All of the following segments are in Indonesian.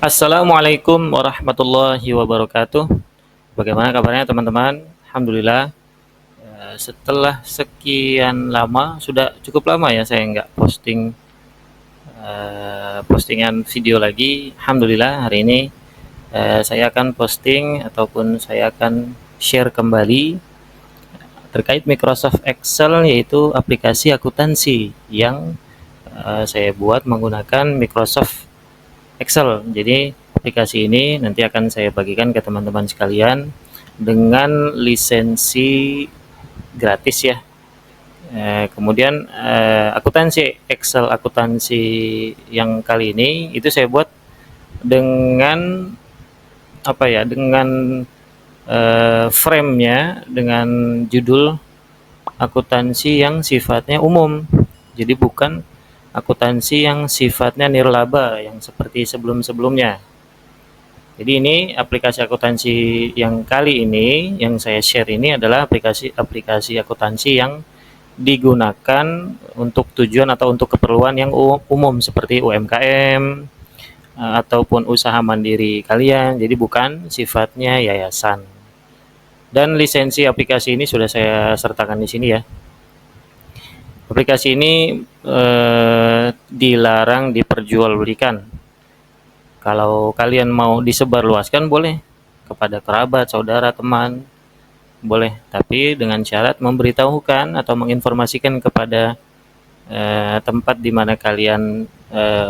Assalamualaikum warahmatullahi wabarakatuh. Bagaimana kabarnya teman-teman? Alhamdulillah. Setelah sekian lama, sudah cukup lama ya saya nggak postingan video lagi. Alhamdulillah hari ini saya akan posting ataupun saya akan share kembali terkait Microsoft Excel, yaitu aplikasi akuntansi yang saya buat menggunakan Microsoft Excel. Jadi aplikasi ini nanti akan saya bagikan ke teman-teman sekalian dengan lisensi gratis ya. Kemudian akuntansi Excel akuntansi yang kali ini itu saya buat dengan apa ya? Dengan frame-nya dengan judul akuntansi yang sifatnya umum. Jadi bukan akuntansi yang sifatnya nirlaba yang seperti sebelum-sebelumnya. Jadi ini aplikasi akuntansi yang kali ini yang saya share ini adalah aplikasi akuntansi yang digunakan untuk tujuan atau untuk keperluan yang umum seperti UMKM ataupun usaha mandiri kalian. Jadi bukan sifatnya yayasan. Dan lisensi aplikasi ini sudah saya sertakan di sini ya. Aplikasi ini dilarang diperjualbelikan. Kalau kalian mau disebarluaskan boleh kepada kerabat, saudara, teman, boleh. Tapi dengan syarat memberitahukan atau menginformasikan kepada tempat di mana kalian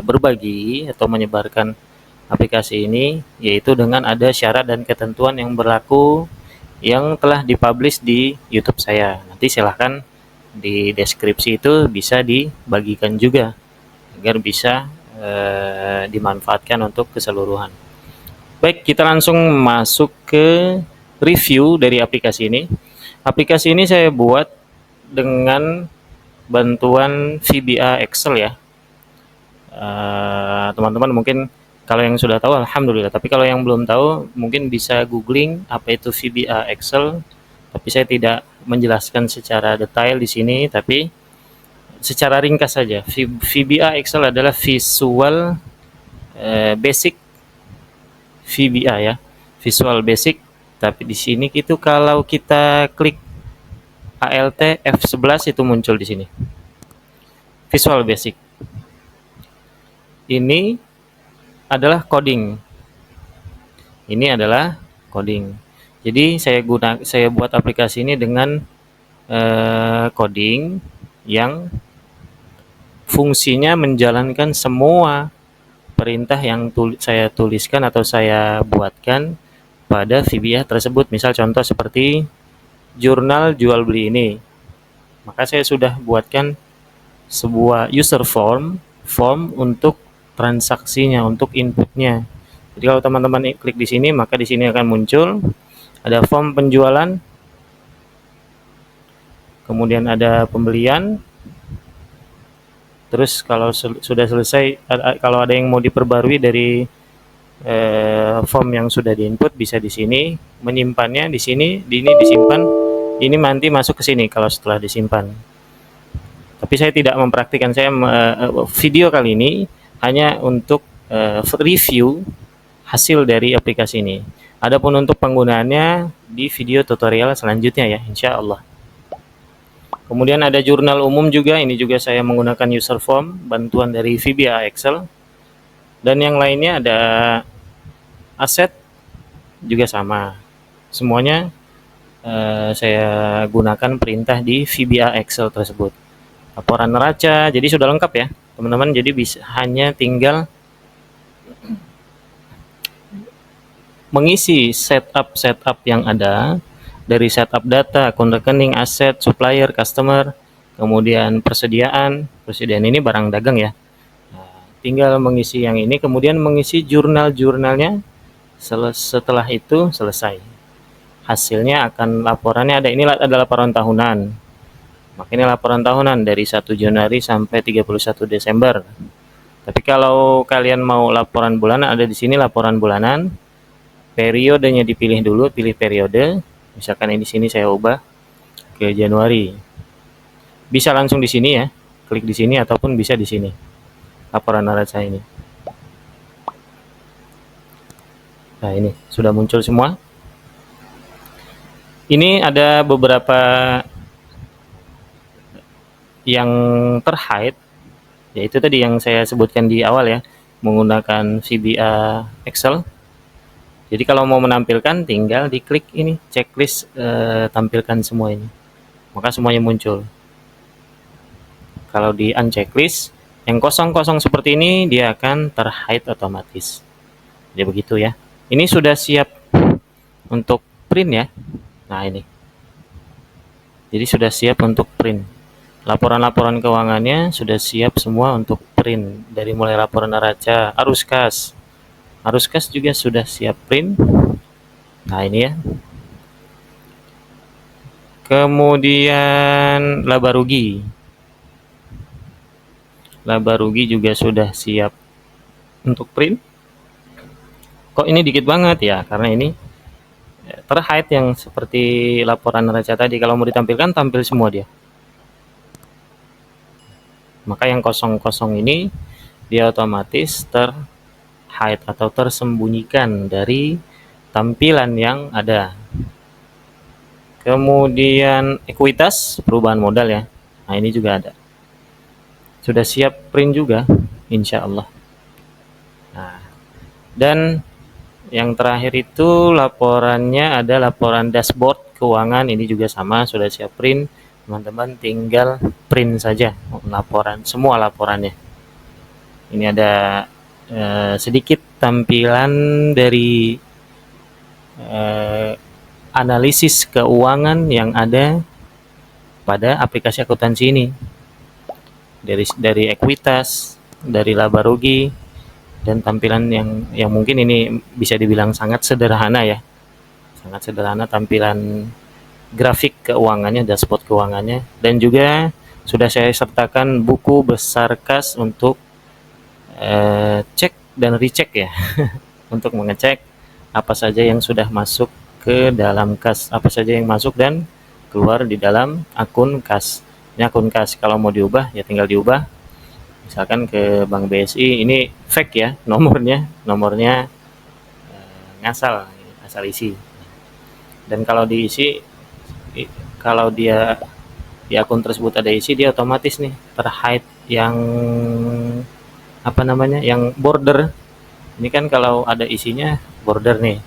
berbagi atau menyebarkan aplikasi ini, yaitu dengan ada syarat dan ketentuan yang berlaku yang telah dipublish di YouTube saya. Nanti silahkan di deskripsi itu bisa dibagikan juga agar bisa dimanfaatkan untuk keseluruhan. Baik, kita langsung masuk ke review dari aplikasi ini. Aplikasi ini saya buat dengan bantuan VBA Excel ya. Teman-teman mungkin kalau yang sudah tahu alhamdulillah, tapi kalau yang belum tahu mungkin bisa googling apa itu VBA Excel. Tapi saya tidak menjelaskan secara detail di sini, tapi secara ringkas saja. VBA Excel adalah Visual Basic VBA ya, Visual Basic. Tapi di sini itu kalau kita klik Alt F11 itu muncul di sini. Visual Basic. Ini adalah coding. Ini adalah coding. Jadi saya buat aplikasi ini dengan coding yang fungsinya menjalankan semua perintah yang saya tuliskan atau saya buatkan pada VBA tersebut. Misal contoh seperti jurnal jual beli ini, maka saya sudah buatkan sebuah user form untuk transaksinya, untuk inputnya. Jadi kalau teman-teman klik di sini, maka di sini akan muncul ada form penjualan, kemudian ada pembelian. Terus kalau sudah selesai, kalau ada yang mau diperbarui dari form yang sudah diinput, bisa di sini menyimpannya, di sini ini disimpan, ini nanti masuk ke sini kalau setelah disimpan. Tapi saya tidak mempraktikkan, saya video kali ini hanya untuk review hasil dari aplikasi ini. Adapun untuk penggunaannya di video tutorial selanjutnya ya, insya Allah. Kemudian ada jurnal umum juga, ini juga saya menggunakan user form, bantuan dari VBA Excel. Dan yang lainnya ada aset, juga sama. Semuanya saya gunakan perintah di VBA Excel tersebut. Laporan neraca, jadi sudah lengkap ya teman-teman. Jadi hanya tinggal mengisi setup yang ada, dari setup data, akun rekening, aset, supplier, customer, kemudian persediaan ini barang dagang ya. Nah, tinggal mengisi yang ini, kemudian mengisi jurnalnya. Setelah itu selesai. Hasilnya akan laporannya ada. Ini adalah laporan tahunan. Makanya laporan tahunan dari 1 Januari sampai 31 Desember. Tapi kalau kalian mau laporan bulanan, ada di sini laporan bulanan. Periodenya dipilih dulu, pilih periode. Misalkan ini di sini saya ubah ke Januari. Bisa langsung di sini ya, klik di sini ataupun bisa di sini. Laporan neraca ini. Nah, ini sudah muncul semua. Ini ada beberapa yang terhide, yaitu tadi yang saya sebutkan di awal ya, menggunakan VBA Excel. Jadi kalau mau menampilkan tinggal diklik ini checklist, tampilkan semua ini, maka semuanya muncul. Kalau di unchecklist, yang kosong-kosong seperti ini dia akan terhide otomatis. Jadi begitu ya. Ini sudah siap untuk print ya. Nah ini. Jadi sudah siap untuk print. Laporan-laporan keuangannya sudah siap semua untuk print. Dari mulai laporan neraca, arus kas. Arus kas juga sudah siap print. Nah ini ya. Kemudian laba rugi. Laba rugi juga sudah siap untuk print. Kok ini dikit banget ya? Karena ini terhide yang seperti laporan neraca tadi. Kalau mau ditampilkan, tampil semua dia. Maka yang kosong-kosong ini dia otomatis terhide atau tersembunyikan dari tampilan yang ada. Kemudian ekuitas, perubahan modal ya. Nah ini juga ada. Sudah siap print juga, insya Allah. Nah, dan yang terakhir itu laporannya ada laporan dashboard keuangan. Ini juga sama, sudah siap print. Teman-teman tinggal print saja laporan, semua laporannya. Ini ada sedikit tampilan dari analisis keuangan yang ada pada aplikasi akuntansi ini. Dari ekuitas, dari laba rugi, dan tampilan yang mungkin ini bisa dibilang sangat sederhana ya. Sangat sederhana tampilan grafik keuangannya, dashboard keuangannya, dan juga sudah saya sertakan buku besar kas untuk cek dan recheck ya. Untuk mengecek apa saja yang sudah masuk ke dalam kas, apa saja yang masuk dan keluar di dalam akun kas. Ini akun kas, kalau mau diubah ya tinggal diubah. Misalkan ke Bank BSI, ini fake ya nomornya ngasal, asal isi. Dan kalau diisi, kalau dia di akun tersebut ada isi, dia otomatis nih terhide yang yang border. Ini kan kalau ada isinya border nih,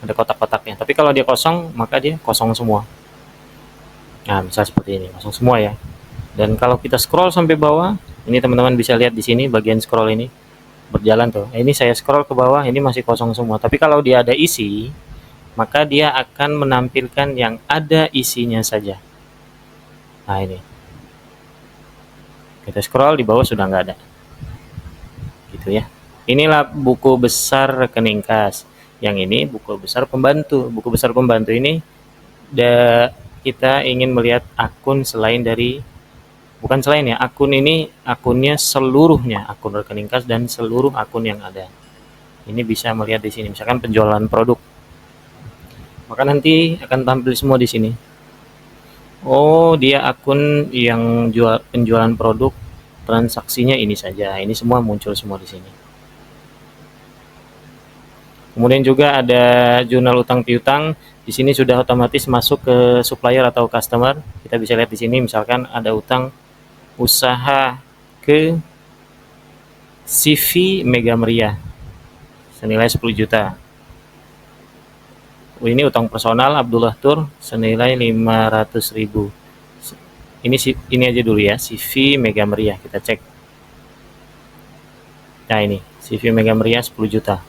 ada kotak-kotaknya. Tapi kalau dia kosong, maka dia kosong semua. Nah, bisa seperti ini, kosong semua ya. Dan kalau kita scroll sampai bawah, ini teman-teman bisa lihat di sini bagian scroll ini berjalan tuh. Ini saya scroll ke bawah, ini masih kosong semua. Tapi kalau dia ada isi, maka dia akan menampilkan yang ada isinya saja. Nah ini, kita scroll di bawah sudah nggak ada, gitu ya. Inilah buku besar rekening kas. Yang ini buku besar pembantu. Buku besar pembantu ini kita ingin melihat akun bukan selain ya, akun ini akunnya seluruhnya, akun rekening kas dan seluruh akun yang ada. Ini bisa melihat di sini, misalkan penjualan produk, maka nanti akan tampil semua di sini. Oh, dia akun yang penjualan produk, transaksinya ini saja. Ini semua muncul semua di sini. Kemudian juga ada jurnal utang piutang. Di sini sudah otomatis masuk ke supplier atau customer. Kita bisa lihat di sini, misalkan ada utang usaha ke CV Mega Meriah senilai 10 juta. Ini utang personal Abdullah Tur senilai 500.000. Ini aja dulu ya, CV Mega Meriah, kita cek. Nah ini, CV Mega Meriah 10 juta.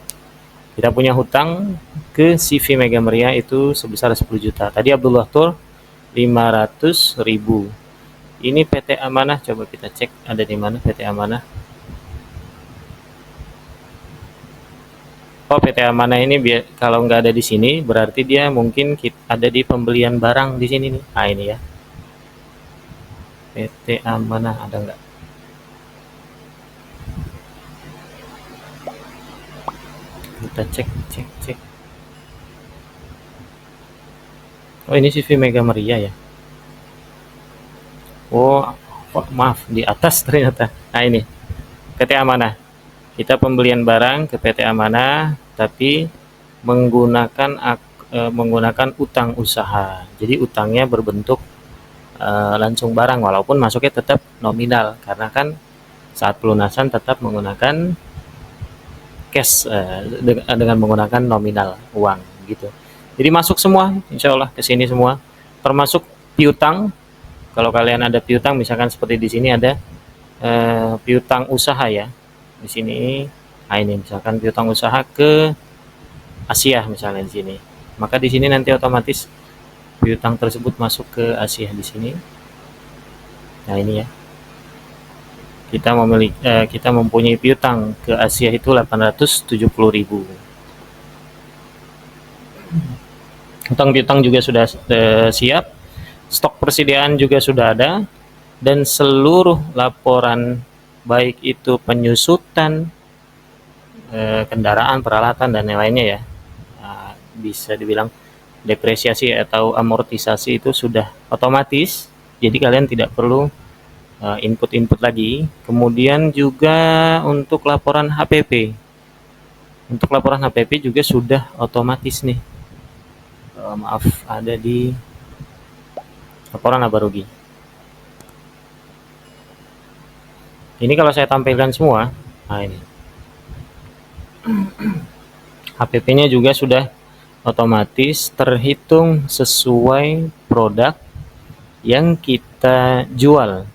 Kita punya hutang ke CV Mega Meriah itu sebesar 10 juta. Tadi Abdullah Tur 500.000. Ini PT Amanah, coba kita cek ada di mana PT Amanah. Oh, PT Amanah ini kalau nggak ada di sini berarti dia mungkin ada di pembelian barang di sini nih. Nah ini ya, PT Amanah ada nggak? Kita cek. Oh ini CV Mega Meriah ya. Oh maaf, di atas ternyata. Nah ini PT Amanah. Kita pembelian barang ke PT Amanah, tapi menggunakan utang usaha. Jadi utangnya berbentuk langsung barang, walaupun masuknya tetap nominal, karena kan saat pelunasan tetap menggunakan cash, dengan menggunakan nominal uang gitu. Jadi masuk semua, insya Allah ke sini semua, termasuk piutang. Kalau kalian ada piutang, misalkan seperti di sini ada piutang usaha ya. Di sini, nah ini misalkan piutang usaha ke Asia misalnya di sini. Maka di sini nanti otomatis piutang tersebut masuk ke Asia di sini. Nah ini ya. Kita mempunyai piutang ke Asia itu 870.000. Utang piutang juga sudah siap, stok persediaan juga sudah ada, dan seluruh laporan baik itu penyusutan kendaraan, peralatan dan lainnya ya, bisa dibilang depresiasi atau amortisasi itu sudah otomatis. Jadi kalian tidak perlu input lagi. Kemudian juga untuk laporan HPP. Untuk laporan HPP juga sudah otomatis nih. Maaf, ada di laporan laba rugi. Ini kalau saya tampilkan semua, nah ini. HPP-nya juga sudah otomatis terhitung sesuai produk yang kita jual.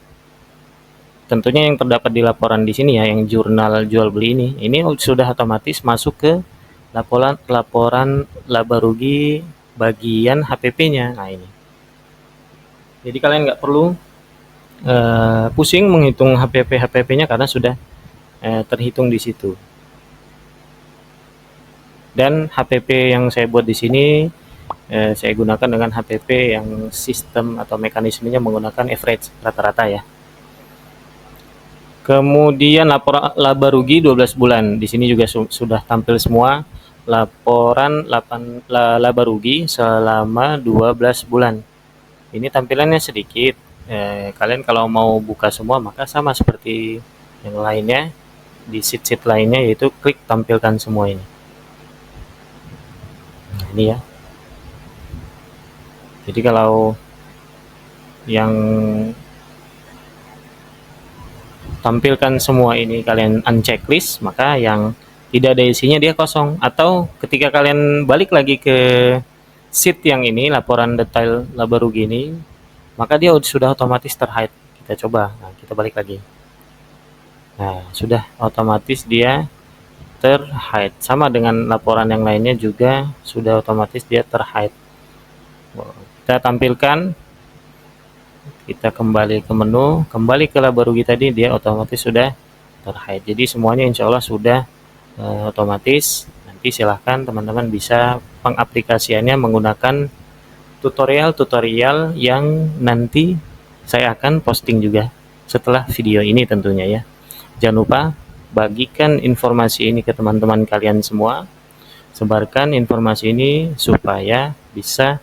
Tentunya yang terdapat di laporan di sini ya, yang jurnal jual beli ini sudah otomatis masuk ke laporan laba rugi bagian HPP-nya. Nah ini. Jadi kalian nggak perlu pusing menghitung HPP-nya karena sudah terhitung di situ. Dan HPP yang saya buat di sini saya gunakan dengan HPP yang sistem atau mekanismenya menggunakan average rata-rata ya. Kemudian laporan laba rugi 12 bulan. Di sini juga sudah tampil semua laporan laba rugi selama 12 bulan. Ini tampilannya sedikit. Kalian kalau mau buka semua maka sama seperti yang lainnya di sheet lainnya, yaitu klik tampilkan semua ini. Nah, ini ya. Jadi kalau yang tampilkan semua ini kalian unchecklist, maka yang tidak ada isinya dia kosong. Atau ketika kalian balik lagi ke sheet yang ini, laporan detail laba rugi ini, maka dia sudah otomatis terhide. Kita coba, nah, kita balik lagi. Nah, sudah otomatis dia terhide. Sama dengan laporan yang lainnya juga sudah otomatis dia terhide. Kita tampilkan, kita kembali ke menu, kembali ke laba rugi tadi, dia otomatis sudah terhide. Jadi semuanya insya Allah sudah otomatis. Nanti silahkan teman-teman bisa pengaplikasiannya menggunakan tutorial yang nanti saya akan posting juga setelah video ini tentunya ya. Jangan lupa bagikan informasi ini ke teman-teman kalian semua, sebarkan informasi ini supaya bisa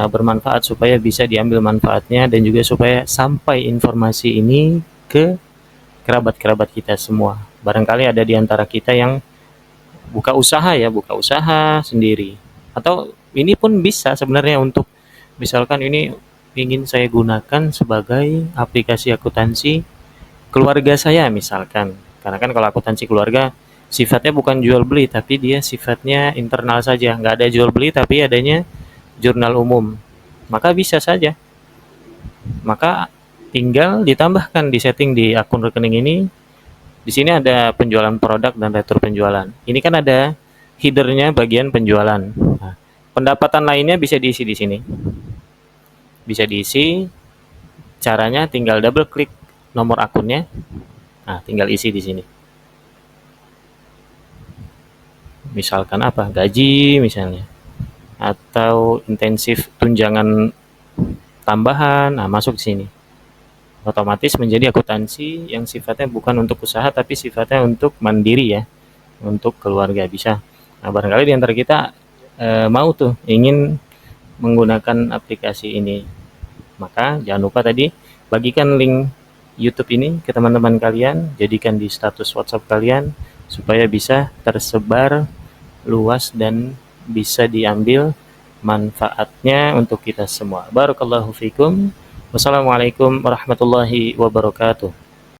bermanfaat, supaya bisa diambil manfaatnya, dan juga supaya sampai informasi ini ke kerabat-kerabat kita semua. Barangkali ada di antara kita yang buka usaha sendiri, atau ini pun bisa sebenarnya untuk misalkan ini ingin saya gunakan sebagai aplikasi akuntansi keluarga saya misalkan, karena kan kalau akuntansi keluarga sifatnya bukan jual beli tapi dia sifatnya internal saja, nggak ada jual beli tapi adanya jurnal umum, maka bisa saja. Maka tinggal ditambahkan di setting di akun rekening ini. Di sini ada penjualan produk dan retur penjualan. Ini kan ada headernya bagian penjualan. Nah, pendapatan lainnya bisa diisi di sini. Bisa diisi. Caranya tinggal double klik nomor akunnya. Nah, tinggal isi di sini. Misalkan apa? Gaji misalnya. Atau intensif tunjangan tambahan, nah masuk di sini. Otomatis menjadi akuntansi yang sifatnya bukan untuk usaha tapi sifatnya untuk mandiri ya, untuk keluarga bisa. Nah, barangkali di antara kita mau tuh ingin menggunakan aplikasi ini, maka jangan lupa tadi bagikan link YouTube ini ke teman-teman kalian, jadikan di status WhatsApp kalian supaya bisa tersebar luas dan bisa diambil manfaatnya untuk kita semua. Barakallahu fikum. Wassalamualaikum warahmatullahi wabarakatuh.